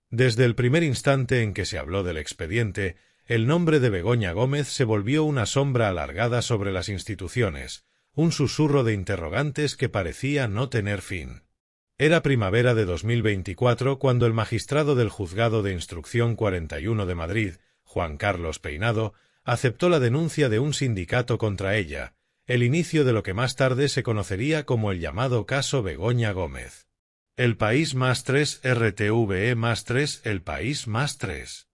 Desde el primer instante en que se habló del expediente, el nombre de Begoña Gómez se volvió una sombra alargada sobre las instituciones, un susurro de interrogantes que parecía no tener fin. Era primavera de 2024 cuando el magistrado del Juzgado de Instrucción 41 de Madrid, Juan Carlos Peinado, aceptó la denuncia de un sindicato contra ella, el inicio de lo que más tarde se conocería como el llamado caso Begoña Gómez. El País +3 RTVE +3 El País +3.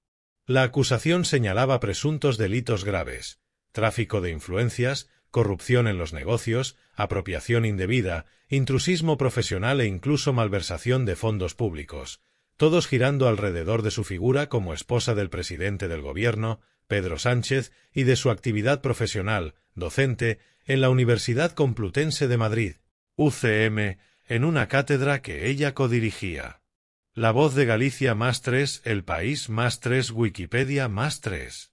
La acusación señalaba presuntos delitos graves: tráfico de influencias, corrupción en los negocios, apropiación indebida, intrusismo profesional e incluso malversación de fondos públicos, todos girando alrededor de su figura como esposa del presidente del gobierno, Pedro Sánchez, y de su actividad profesional, docente, en la Universidad Complutense de Madrid, UCM, en una cátedra que ella codirigía. La Voz de Galicia +3 El País +3 Wikipedia +3.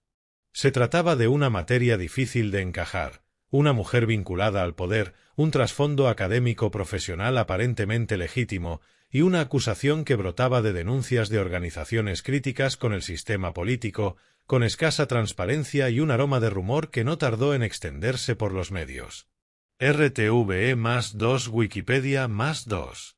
Se trataba de una materia difícil de encajar, una mujer vinculada al poder, un trasfondo académico profesional aparentemente legítimo y una acusación que brotaba de denuncias de organizaciones críticas con el sistema político, con escasa transparencia y un aroma de rumor que no tardó en extenderse por los medios. RTVE +2 Wikipedia +2.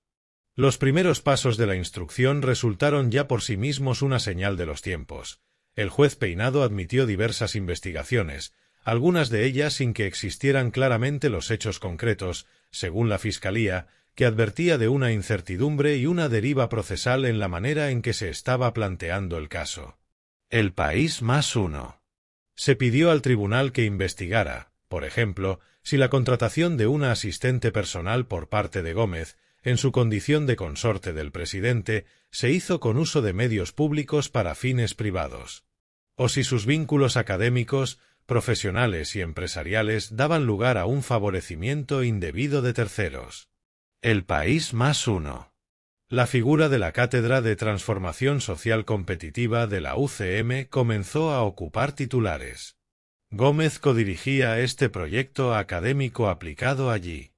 Los primeros pasos de la instrucción resultaron ya por sí mismos una señal de los tiempos. El juez Peinado admitió diversas investigaciones, algunas de ellas sin que existieran claramente los hechos concretos, según la Fiscalía, que advertía de una incertidumbre y una deriva procesal en la manera en que se estaba planteando el caso. El País +1. Se pidió al tribunal que investigara, por ejemplo, si la contratación de una asistente personal por parte de Gómez, en su condición de consorte del presidente, se hizo con uso de medios públicos para fines privados, o si sus vínculos académicos, profesionales y empresariales daban lugar a un favorecimiento indebido de terceros. El País +1. La figura de la Cátedra de Transformación Social Competitiva de la UCM comenzó a ocupar titulares. Gómez codirigía este proyecto académico aplicado allí.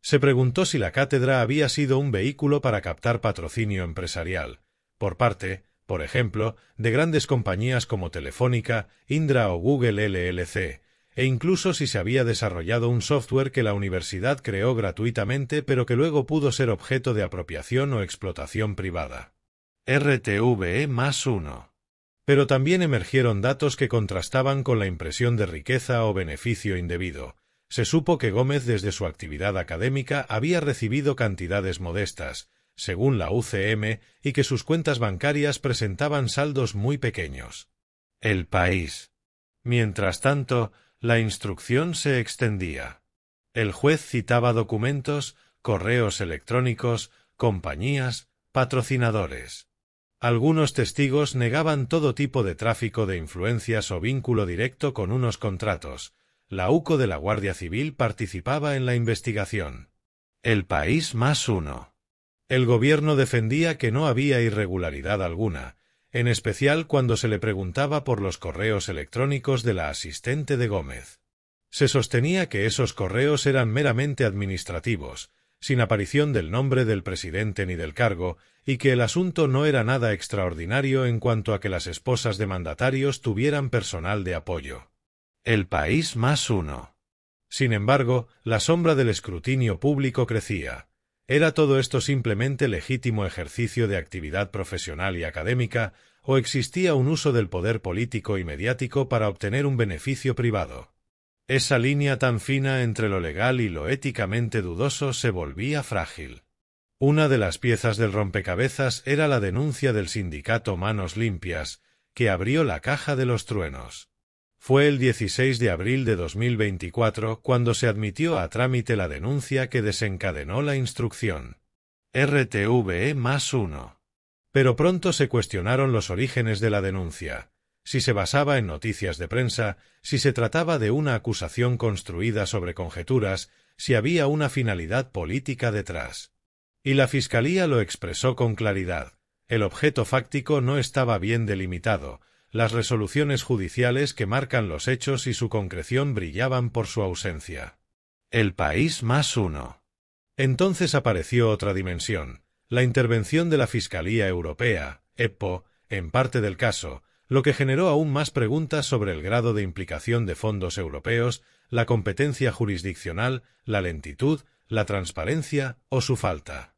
Se preguntó si la cátedra había sido un vehículo para captar patrocinio empresarial, por parte, por ejemplo, de grandes compañías como Telefónica, Indra o Google LLC, e incluso si se había desarrollado un software que la universidad creó gratuitamente pero que luego pudo ser objeto de apropiación o explotación privada. RTVE +1. Pero también emergieron datos que contrastaban con la impresión de riqueza o beneficio indebido. Se supo que Gómez desde su actividad académica había recibido cantidades modestas, según la UCM, y que sus cuentas bancarias presentaban saldos muy pequeños. El País. Mientras tanto, la instrucción se extendía. El juez citaba documentos, correos electrónicos, compañías, patrocinadores. Algunos testigos negaban todo tipo de tráfico de influencias o vínculo directo con unos contratos. La UCO de la Guardia Civil participaba en la investigación. El País +1. El gobierno defendía que no había irregularidad alguna, en especial cuando se le preguntaba por los correos electrónicos de la asistente de Gómez. Se sostenía que esos correos eran meramente administrativos, sin aparición del nombre del presidente ni del cargo, y que el asunto no era nada extraordinario en cuanto a que las esposas de mandatarios tuvieran personal de apoyo. El País +1. Sin embargo, la sombra del escrutinio público crecía. ¿Era todo esto simplemente legítimo ejercicio de actividad profesional y académica, o existía un uso del poder político y mediático para obtener un beneficio privado? Esa línea tan fina entre lo legal y lo éticamente dudoso se volvía frágil. Una de las piezas del rompecabezas era la denuncia del sindicato Manos Limpias, que abrió la caja de los truenos. Fue el 16 de abril de 2024 cuando se admitió a trámite la denuncia que desencadenó la instrucción. RTVE +1. Pero pronto se cuestionaron los orígenes de la denuncia, si se basaba en noticias de prensa, si se trataba de una acusación construida sobre conjeturas, si había una finalidad política detrás. Y la Fiscalía lo expresó con claridad. El objeto fáctico no estaba bien delimitado. Las resoluciones judiciales que marcan los hechos y su concreción brillaban por su ausencia. El País +1. Entonces apareció otra dimensión, la intervención de la Fiscalía Europea, EPO, en parte del caso, lo que generó aún más preguntas sobre el grado de implicación de fondos europeos, la competencia jurisdiccional, la lentitud, la transparencia o su falta.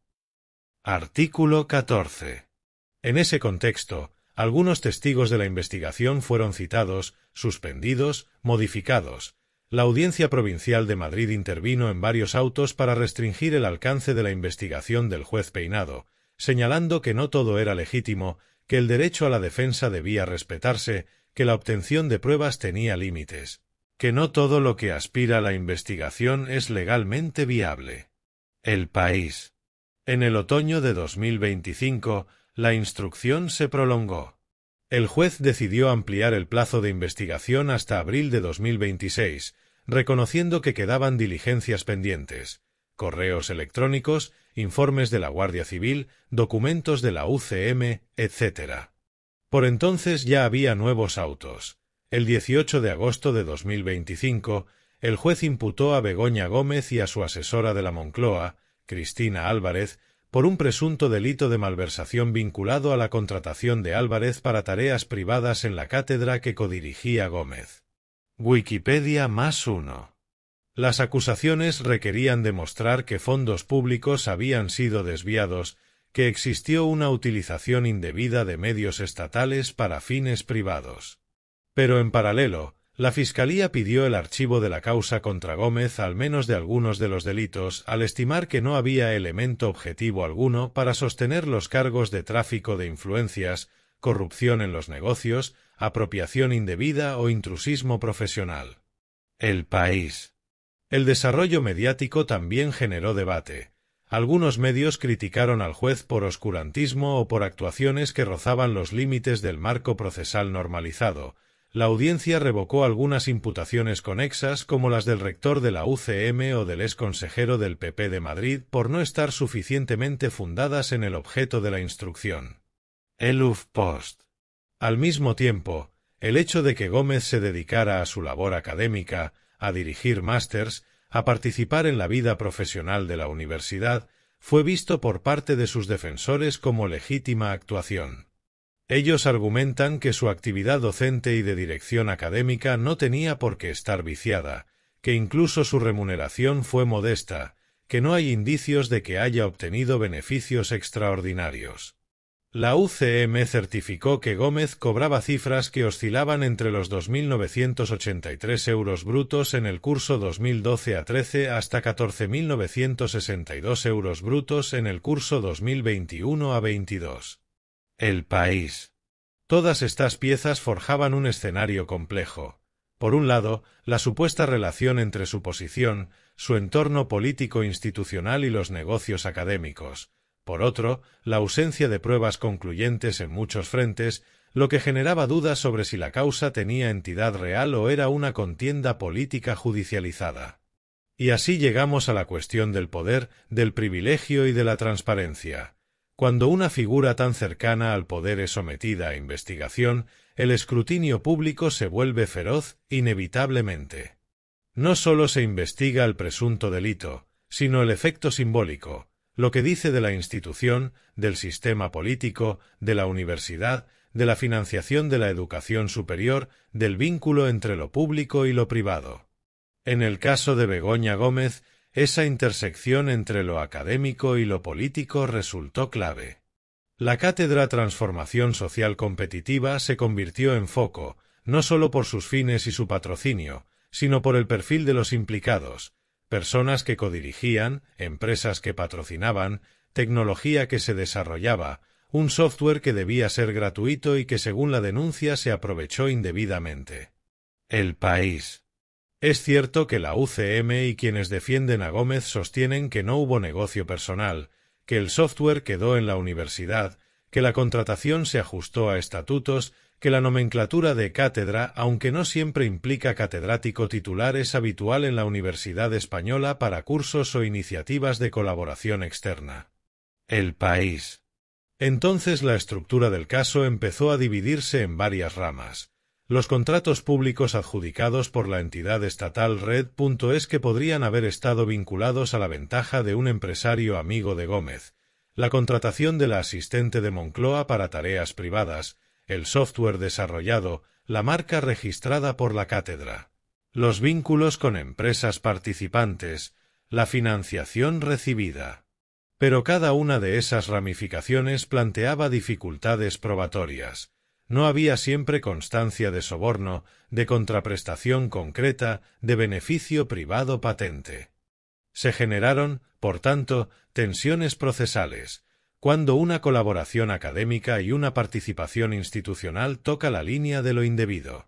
Artículo 14. En ese contexto, algunos testigos de la investigación fueron citados, suspendidos, modificados. La Audiencia Provincial de Madrid intervino en varios autos para restringir el alcance de la investigación del juez Peinado, señalando que no todo era legítimo, que el derecho a la defensa debía respetarse, que la obtención de pruebas tenía límites, que no todo lo que aspira a la investigación es legalmente viable. El País. En el otoño de 2025, la instrucción se prolongó. El juez decidió ampliar el plazo de investigación hasta abril de 2026, reconociendo que quedaban diligencias pendientes, correos electrónicos, informes de la Guardia Civil, documentos de la UCM, etc. Por entonces ya había nuevos autos. El 18 de agosto de 2025, el juez imputó a Begoña Gómez y a su asesora de la Moncloa, Cristina Álvarez, por un presunto delito de malversación vinculado a la contratación de Álvarez para tareas privadas en la cátedra que codirigía Gómez. Wikipedia +1. Las acusaciones requerían demostrar que fondos públicos habían sido desviados, que existió una utilización indebida de medios estatales para fines privados. Pero en paralelo, la Fiscalía pidió el archivo de la causa contra Gómez al menos de algunos de los delitos, al estimar que no había elemento objetivo alguno para sostener los cargos de tráfico de influencias, corrupción en los negocios, apropiación indebida o intrusismo profesional. El País. El desarrollo mediático también generó debate. Algunos medios criticaron al juez por oscurantismo o por actuaciones que rozaban los límites del marco procesal normalizado. La audiencia revocó algunas imputaciones conexas como las del rector de la UCM o del exconsejero del PP de Madrid por no estar suficientemente fundadas en el objeto de la instrucción. El HuffPost. Al mismo tiempo, el hecho de que Gómez se dedicara a su labor académica, a dirigir másters, a participar en la vida profesional de la universidad, fue visto por parte de sus defensores como legítima actuación. Ellos argumentan que su actividad docente y de dirección académica no tenía por qué estar viciada, que incluso su remuneración fue modesta, que no hay indicios de que haya obtenido beneficios extraordinarios. La UCM certificó que Gómez cobraba cifras que oscilaban entre los 2.983 euros brutos en el curso 2012 a 13 hasta 14.962 euros brutos en el curso 2021 a 22. El País. Todas estas piezas forjaban un escenario complejo. Por un lado, la supuesta relación entre su posición, su entorno político-institucional y los negocios académicos. Por otro, la ausencia de pruebas concluyentes en muchos frentes, lo que generaba dudas sobre si la causa tenía entidad real o era una contienda política judicializada. Y así llegamos a la cuestión del poder, del privilegio y de la transparencia. Cuando una figura tan cercana al poder es sometida a investigación, el escrutinio público se vuelve feroz, inevitablemente. No solo se investiga el presunto delito, sino el efecto simbólico, lo que dice de la institución, del sistema político, de la universidad, de la financiación de la educación superior, del vínculo entre lo público y lo privado. En el caso de Begoña Gómez, esa intersección entre lo académico y lo político resultó clave. La cátedra Transformación Social Competitiva se convirtió en foco, no solo por sus fines y su patrocinio, sino por el perfil de los implicados, personas que codirigían, empresas que patrocinaban, tecnología que se desarrollaba, un software que debía ser gratuito y que según la denuncia se aprovechó indebidamente. El País. Es cierto que la UCM y quienes defienden a Gómez sostienen que no hubo negocio personal, que el software quedó en la universidad, que la contratación se ajustó a estatutos, que la nomenclatura de cátedra, aunque no siempre implica catedrático titular, es habitual en la Universidad Española para cursos o iniciativas de colaboración externa. El País. Entonces la estructura del caso empezó a dividirse en varias ramas. Los contratos públicos adjudicados por la entidad estatal Red.es que podrían haber estado vinculados a la ventaja de un empresario amigo de Gómez, la contratación de la asistente de Moncloa para tareas privadas, el software desarrollado, la marca registrada por la cátedra, los vínculos con empresas participantes, la financiación recibida. Pero cada una de esas ramificaciones planteaba dificultades probatorias. No había siempre constancia de soborno, de contraprestación concreta, de beneficio privado patente. Se generaron, por tanto, tensiones procesales, cuando una colaboración académica y una participación institucional toca la línea de lo indebido.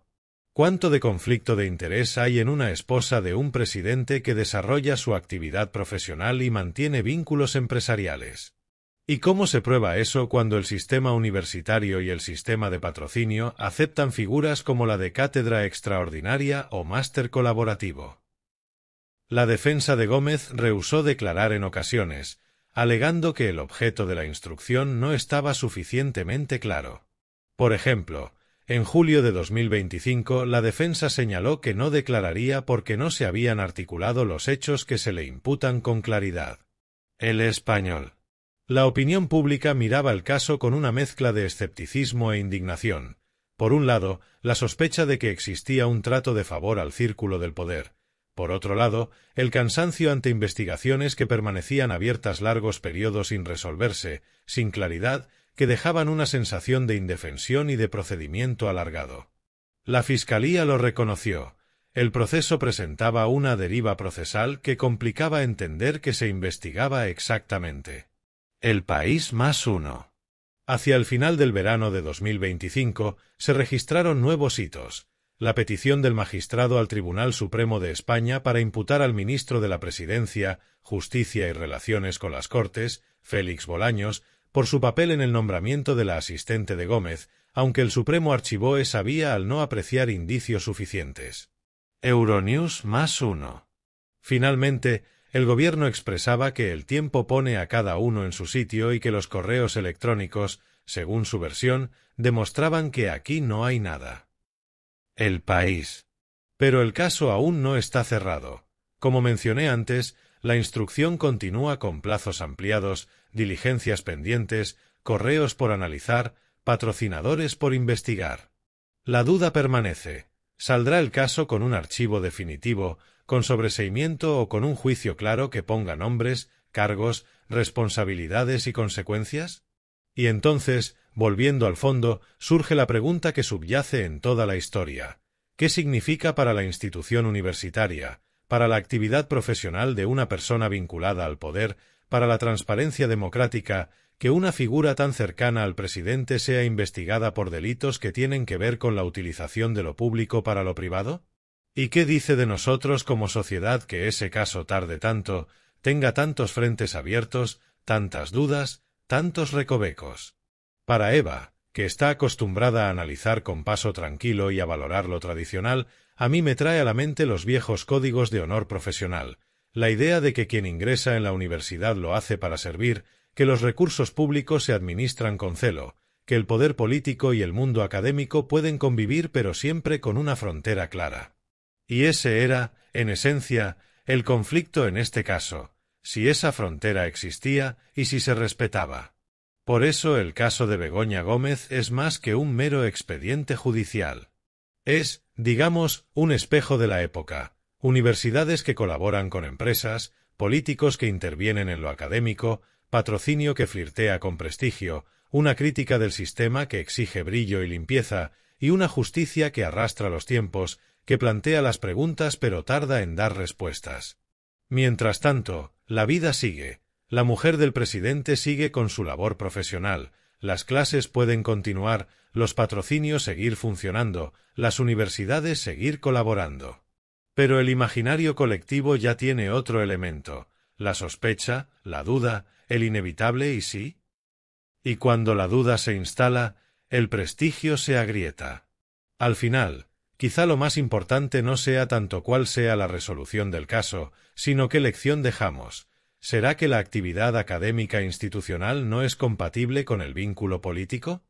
¿Cuánto de conflicto de interés hay en una esposa de un presidente que desarrolla su actividad profesional y mantiene vínculos empresariales? ¿Y cómo se prueba eso cuando el sistema universitario y el sistema de patrocinio aceptan figuras como la de cátedra extraordinaria o máster colaborativo? La defensa de Gómez rehusó declarar en ocasiones, alegando que el objeto de la instrucción no estaba suficientemente claro. Por ejemplo, en julio de 2025 la defensa señaló que no declararía porque no se habían articulado los hechos que se le imputan con claridad. El Español. La opinión pública miraba el caso con una mezcla de escepticismo e indignación. Por un lado, la sospecha de que existía un trato de favor al círculo del poder. Por otro lado, el cansancio ante investigaciones que permanecían abiertas largos periodos sin resolverse, sin claridad, que dejaban una sensación de indefensión y de procedimiento alargado. La Fiscalía lo reconoció. El proceso presentaba una deriva procesal que complicaba entender qué se investigaba exactamente. El País +1. Hacia el final del verano de 2025 se registraron nuevos hitos. La petición del magistrado al Tribunal Supremo de España para imputar al ministro de la Presidencia, Justicia y Relaciones con las Cortes, Félix Bolaños, por su papel en el nombramiento de la asistente de Gómez, aunque el Supremo archivó esa vía al no apreciar indicios suficientes. Euronews +1. Finalmente, el gobierno expresaba que el tiempo pone a cada uno en su sitio y que los correos electrónicos, según su versión, demostraban que aquí no hay nada. El País. Pero el caso aún no está cerrado. Como mencioné antes, la instrucción continúa con plazos ampliados, diligencias pendientes, correos por analizar, patrocinadores por investigar. La duda permanece. ¿Saldrá el caso con un archivo definitivo, con sobreseimiento o con un juicio claro que ponga nombres, cargos, responsabilidades y consecuencias? Y entonces, volviendo al fondo, surge la pregunta que subyace en toda la historia. ¿Qué significa para la institución universitaria, para la actividad profesional de una persona vinculada al poder, para la transparencia democrática, que una figura tan cercana al presidente sea investigada por delitos que tienen que ver con la utilización de lo público para lo privado? ¿Y qué dice de nosotros como sociedad que ese caso tarde tanto, tenga tantos frentes abiertos, tantas dudas, tantos recovecos? Para Eva, que está acostumbrada a analizar con paso tranquilo y a valorar lo tradicional, a mí me trae a la mente los viejos códigos de honor profesional, la idea de que quien ingresa en la universidad lo hace para servir, que los recursos públicos se administran con celo, que el poder político y el mundo académico pueden convivir pero siempre con una frontera clara. Y ese era, en esencia, el conflicto en este caso, si esa frontera existía y si se respetaba. Por eso el caso de Begoña Gómez es más que un mero expediente judicial. Es, digamos, un espejo de la época, universidades que colaboran con empresas, políticos que intervienen en lo académico, patrocinio que flirtea con prestigio, una crítica del sistema que exige brillo y limpieza, y una justicia que arrastra los tiempos, que plantea las preguntas pero tarda en dar respuestas. Mientras tanto, la vida sigue, la mujer del presidente sigue con su labor profesional, las clases pueden continuar, los patrocinios seguir funcionando, las universidades seguir colaborando. Pero el imaginario colectivo ya tiene otro elemento, la sospecha, la duda, el inevitable y sí. Y cuando la duda se instala, el prestigio se agrieta. Al final, quizá lo más importante no sea tanto cuál sea la resolución del caso, sino qué lección dejamos. ¿Será que la actividad académica institucional no es compatible con el vínculo político?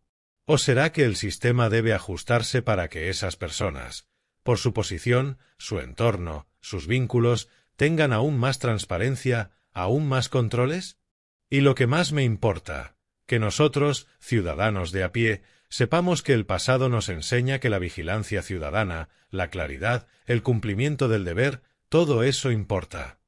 ¿O será que el sistema debe ajustarse para que esas personas, por su posición, su entorno, sus vínculos, tengan aún más transparencia, aún más controles? Y lo que más me importa, que nosotros, ciudadanos de a pie, sepamos que el pasado nos enseña que la vigilancia ciudadana, la claridad, el cumplimiento del deber, todo eso importa.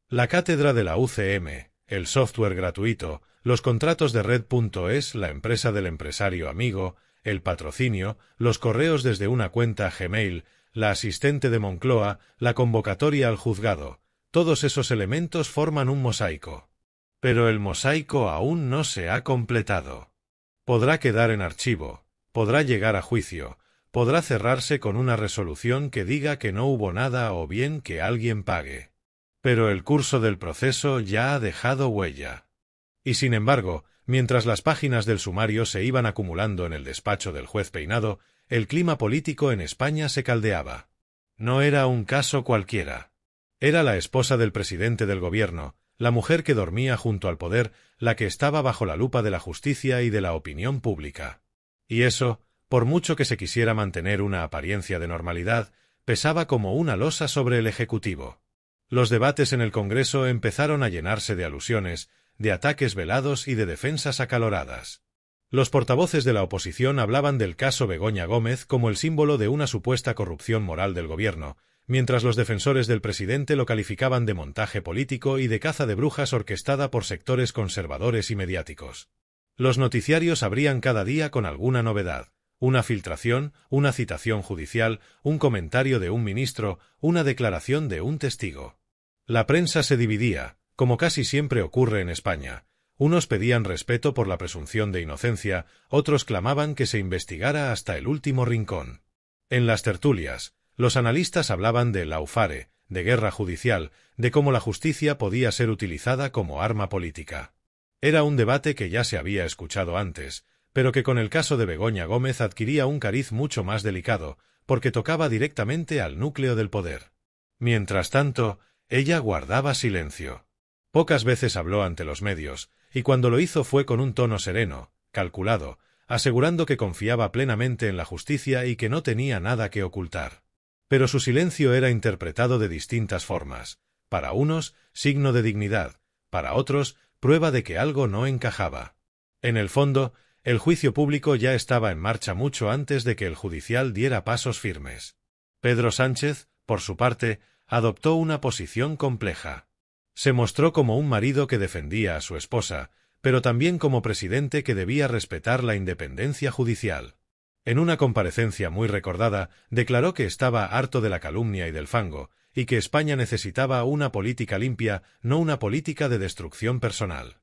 La cátedra de la UCM, el software gratuito, los contratos de Red.es, la empresa del empresario amigo, el patrocinio, los correos desde una cuenta Gmail, la asistente de Moncloa, la convocatoria al juzgado, todos esos elementos forman un mosaico. Pero el mosaico aún no se ha completado. Podrá quedar en archivo, podrá llegar a juicio, podrá cerrarse con una resolución que diga que no hubo nada o bien que alguien pague. Pero el curso del proceso ya ha dejado huella. Y sin embargo, mientras las páginas del sumario se iban acumulando en el despacho del juez Peinado, el clima político en España se caldeaba. No era un caso cualquiera. Era la esposa del presidente del gobierno, la mujer que dormía junto al poder, la que estaba bajo la lupa de la justicia y de la opinión pública. Y eso, por mucho que se quisiera mantener una apariencia de normalidad, pesaba como una losa sobre el Ejecutivo. Los debates en el Congreso empezaron a llenarse de alusiones, de ataques velados y de defensas acaloradas. Los portavoces de la oposición hablaban del caso Begoña Gómez como el símbolo de una supuesta corrupción moral del gobierno, mientras los defensores del presidente lo calificaban de montaje político y de caza de brujas orquestada por sectores conservadores y mediáticos. Los noticiarios abrían cada día con alguna novedad, una filtración, una citación judicial, un comentario de un ministro, una declaración de un testigo. La prensa se dividía, como casi siempre ocurre en España. Unos pedían respeto por la presunción de inocencia, otros clamaban que se investigara hasta el último rincón. En las tertulias, los analistas hablaban de lawfare, de guerra judicial, de cómo la justicia podía ser utilizada como arma política. Era un debate que ya se había escuchado antes, pero que con el caso de Begoña Gómez adquiría un cariz mucho más delicado, porque tocaba directamente al núcleo del poder. Mientras tanto, ella guardaba silencio. Pocas veces habló ante los medios, y cuando lo hizo fue con un tono sereno, calculado, asegurando que confiaba plenamente en la justicia y que no tenía nada que ocultar. Pero su silencio era interpretado de distintas formas. Para unos, signo de dignidad, para otros, prueba de que algo no encajaba. En el fondo, el juicio público ya estaba en marcha mucho antes de que el judicial diera pasos firmes. Pedro Sánchez, por su parte, adoptó una posición compleja. Se mostró como un marido que defendía a su esposa, pero también como presidente que debía respetar la independencia judicial. En una comparecencia muy recordada, declaró que estaba harto de la calumnia y del fango, y que España necesitaba una política limpia, no una política de destrucción personal.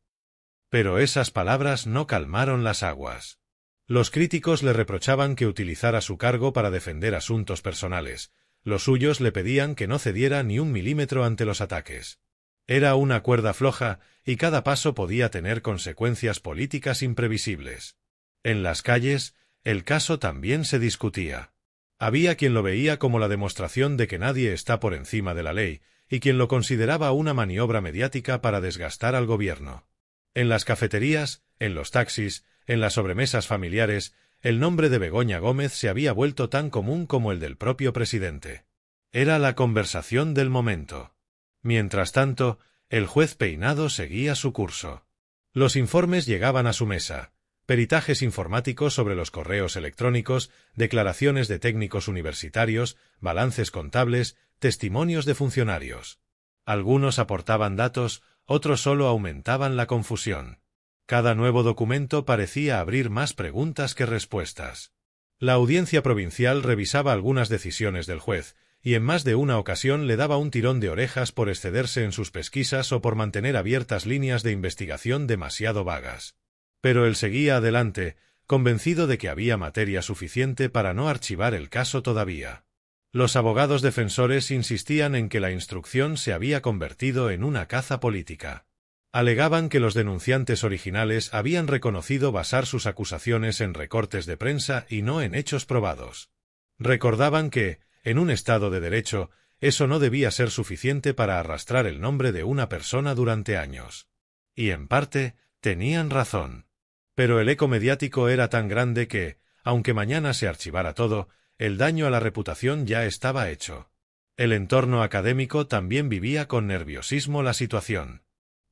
Pero esas palabras no calmaron las aguas. Los críticos le reprochaban que utilizara su cargo para defender asuntos personales. Los suyos le pedían que no cediera ni un milímetro ante los ataques. Era una cuerda floja, y cada paso podía tener consecuencias políticas imprevisibles. En las calles, el caso también se discutía. Había quien lo veía como la demostración de que nadie está por encima de la ley, y quien lo consideraba una maniobra mediática para desgastar al gobierno. En las cafeterías, en los taxis, en las sobremesas familiares, el nombre de Begoña Gómez se había vuelto tan común como el del propio presidente. Era la conversación del momento. Mientras tanto, el juez Peinado seguía su curso. Los informes llegaban a su mesa. Peritajes informáticos sobre los correos electrónicos, declaraciones de técnicos universitarios, balances contables, testimonios de funcionarios. Algunos aportaban datos, otros solo aumentaban la confusión. Cada nuevo documento parecía abrir más preguntas que respuestas. La audiencia provincial revisaba algunas decisiones del juez, y en más de una ocasión le daba un tirón de orejas por excederse en sus pesquisas o por mantener abiertas líneas de investigación demasiado vagas. Pero él seguía adelante, convencido de que había materia suficiente para no archivar el caso todavía. Los abogados defensores insistían en que la instrucción se había convertido en una caza política. Alegaban que los denunciantes originales habían reconocido basar sus acusaciones en recortes de prensa y no en hechos probados. Recordaban que, en un Estado de Derecho, eso no debía ser suficiente para arrastrar el nombre de una persona durante años. Y en parte, tenían razón. Pero el eco mediático era tan grande que, aunque mañana se archivara todo, el daño a la reputación ya estaba hecho. El entorno académico también vivía con nerviosismo la situación.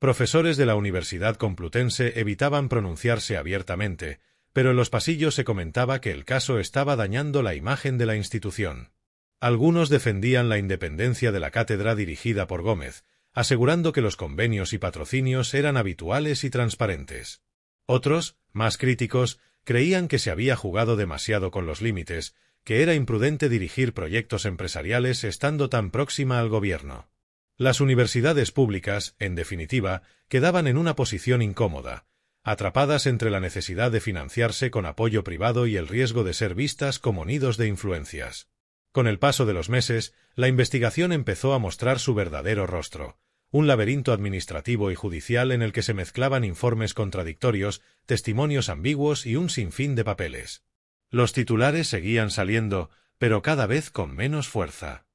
Profesores de la Universidad Complutense evitaban pronunciarse abiertamente, pero en los pasillos se comentaba que el caso estaba dañando la imagen de la institución. Algunos defendían la independencia de la cátedra dirigida por Gómez, asegurando que los convenios y patrocinios eran habituales y transparentes. Otros, más críticos, creían que se había jugado demasiado con los límites, que era imprudente dirigir proyectos empresariales estando tan próxima al gobierno. Las universidades públicas, en definitiva, quedaban en una posición incómoda, atrapadas entre la necesidad de financiarse con apoyo privado y el riesgo de ser vistas como nidos de influencias. Con el paso de los meses, la investigación empezó a mostrar su verdadero rostro, un laberinto administrativo y judicial en el que se mezclaban informes contradictorios, testimonios ambiguos y un sinfín de papeles. Los titulares seguían saliendo, pero cada vez con menos fuerza.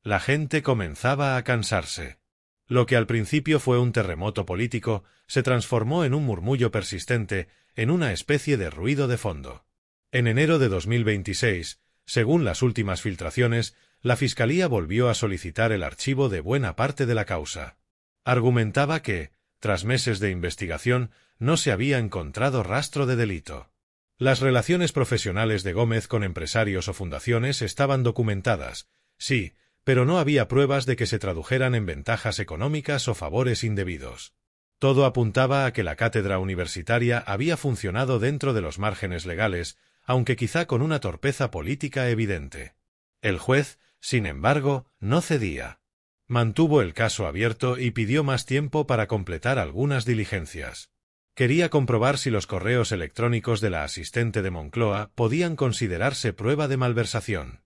La gente comenzaba a cansarse. Lo que al principio fue un terremoto político se transformó en un murmullo persistente, en una especie de ruido de fondo. En enero de 2026, según las últimas filtraciones, la Fiscalía volvió a solicitar el archivo de buena parte de la causa. Argumentaba que, tras meses de investigación, no se había encontrado rastro de delito. Las relaciones profesionales de Gómez con empresarios o fundaciones estaban documentadas, sí, pero no había pruebas de que se tradujeran en ventajas económicas o favores indebidos. Todo apuntaba a que la cátedra universitaria había funcionado dentro de los márgenes legales, aunque quizá con una torpeza política evidente. El juez, sin embargo, no cedía. Mantuvo el caso abierto y pidió más tiempo para completar algunas diligencias. Quería comprobar si los correos electrónicos de la asistente de Moncloa podían considerarse prueba de malversación.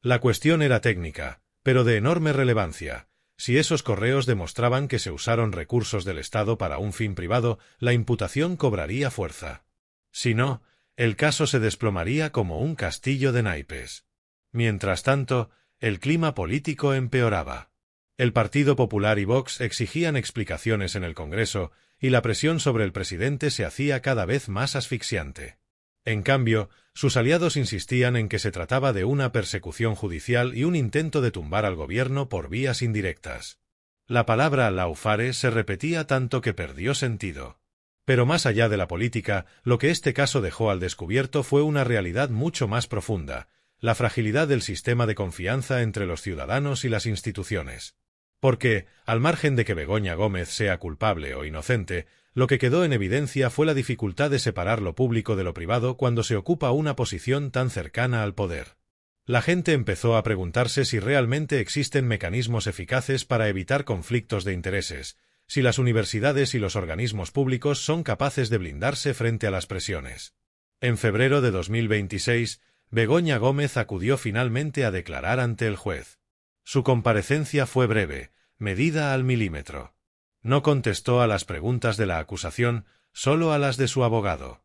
La cuestión era técnica, pero de enorme relevancia. Si esos correos demostraban que se usaron recursos del Estado para un fin privado, la imputación cobraría fuerza. Si no, el caso se desplomaría como un castillo de naipes. Mientras tanto, el clima político empeoraba. El Partido Popular y Vox exigían explicaciones en el Congreso, y la presión sobre el presidente se hacía cada vez más asfixiante. En cambio, sus aliados insistían en que se trataba de una persecución judicial y un intento de tumbar al gobierno por vías indirectas. La palabra lawfare se repetía tanto que perdió sentido. Pero más allá de la política, lo que este caso dejó al descubierto fue una realidad mucho más profunda, la fragilidad del sistema de confianza entre los ciudadanos y las instituciones. Porque, al margen de que Begoña Gómez sea culpable o inocente, lo que quedó en evidencia fue la dificultad de separar lo público de lo privado cuando se ocupa una posición tan cercana al poder. La gente empezó a preguntarse si realmente existen mecanismos eficaces para evitar conflictos de intereses, si las universidades y los organismos públicos son capaces de blindarse frente a las presiones. En febrero de 2026, Begoña Gómez acudió finalmente a declarar ante el juez. Su comparecencia fue breve, medida al milímetro. No contestó a las preguntas de la acusación, solo a las de su abogado.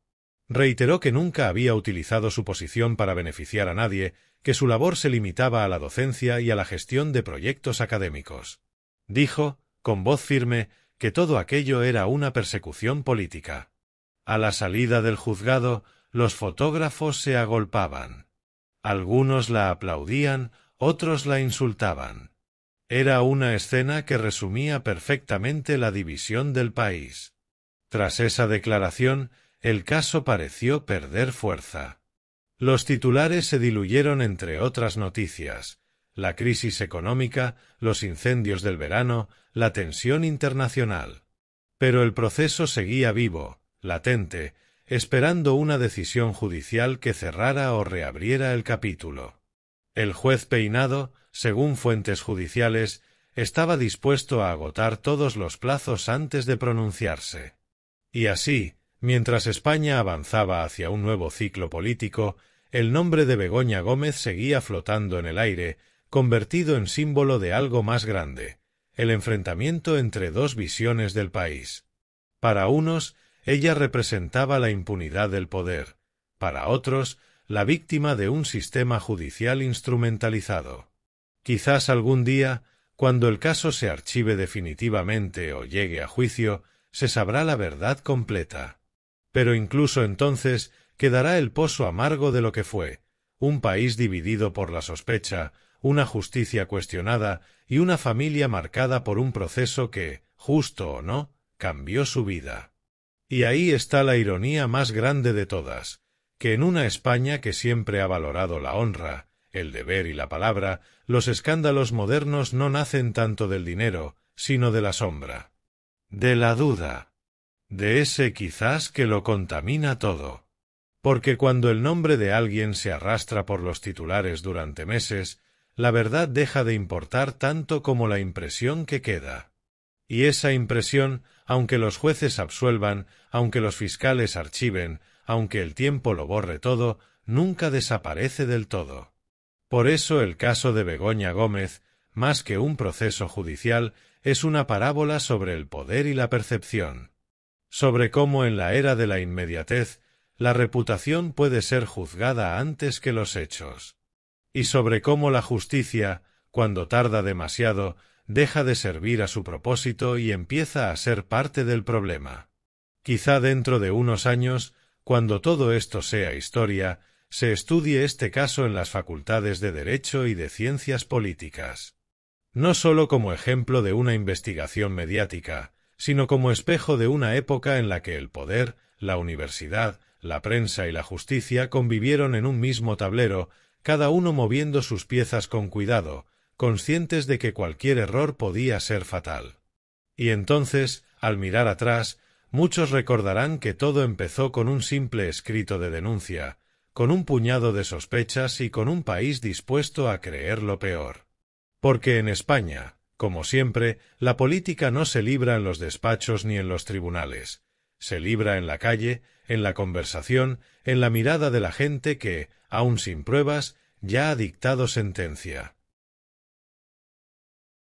Reiteró que nunca había utilizado su posición para beneficiar a nadie, que su labor se limitaba a la docencia y a la gestión de proyectos académicos. Dijo, con voz firme, que todo aquello era una persecución política. A la salida del juzgado, los fotógrafos se agolpaban. Algunos la aplaudían, otros la insultaban. Era una escena que resumía perfectamente la división del país. Tras esa declaración, el caso pareció perder fuerza. Los titulares se diluyeron entre otras noticias: la crisis económica, los incendios del verano, la tensión internacional. Pero el proceso seguía vivo, latente, esperando una decisión judicial que cerrara o reabriera el capítulo. El juez Peinado, según fuentes judiciales, estaba dispuesto a agotar todos los plazos antes de pronunciarse. Y así, mientras España avanzaba hacia un nuevo ciclo político, el nombre de Begoña Gómez seguía flotando en el aire, convertido en símbolo de algo más grande, el enfrentamiento entre dos visiones del país. Para unos, ella representaba la impunidad del poder; para otros, la víctima de un sistema judicial instrumentalizado. Quizás algún día, cuando el caso se archive definitivamente o llegue a juicio, se sabrá la verdad completa. Pero incluso entonces quedará el pozo amargo de lo que fue, un país dividido por la sospecha, una justicia cuestionada y una familia marcada por un proceso que, justo o no, cambió su vida. Y ahí está la ironía más grande de todas, que en una España que siempre ha valorado la honra, el deber y la palabra, los escándalos modernos no nacen tanto del dinero, sino de la sombra, de la duda, de ese quizás que lo contamina todo. Porque cuando el nombre de alguien se arrastra por los titulares durante meses, la verdad deja de importar tanto como la impresión que queda. Y esa impresión, aunque los jueces absuelvan, aunque los fiscales archiven, aunque el tiempo lo borre todo, nunca desaparece del todo. Por eso el caso de Begoña Gómez, más que un proceso judicial, es una parábola sobre el poder y la percepción. Sobre cómo en la era de la inmediatez, la reputación puede ser juzgada antes que los hechos. Y sobre cómo la justicia, cuando tarda demasiado, deja de servir a su propósito y empieza a ser parte del problema. Quizá dentro de unos años, cuando todo esto sea historia, se estudie este caso en las facultades de Derecho y de Ciencias Políticas. No sólo como ejemplo de una investigación mediática, sino como espejo de una época en la que el poder, la universidad, la prensa y la justicia convivieron en un mismo tablero, cada uno moviendo sus piezas con cuidado, conscientes de que cualquier error podía ser fatal. Y entonces, al mirar atrás, muchos recordarán que todo empezó con un simple escrito de denuncia, con un puñado de sospechas y con un país dispuesto a creer lo peor. Porque en España, como siempre, la política no se libra en los despachos ni en los tribunales. Se libra en la calle, en la conversación, en la mirada de la gente que, aun sin pruebas, ya ha dictado sentencia.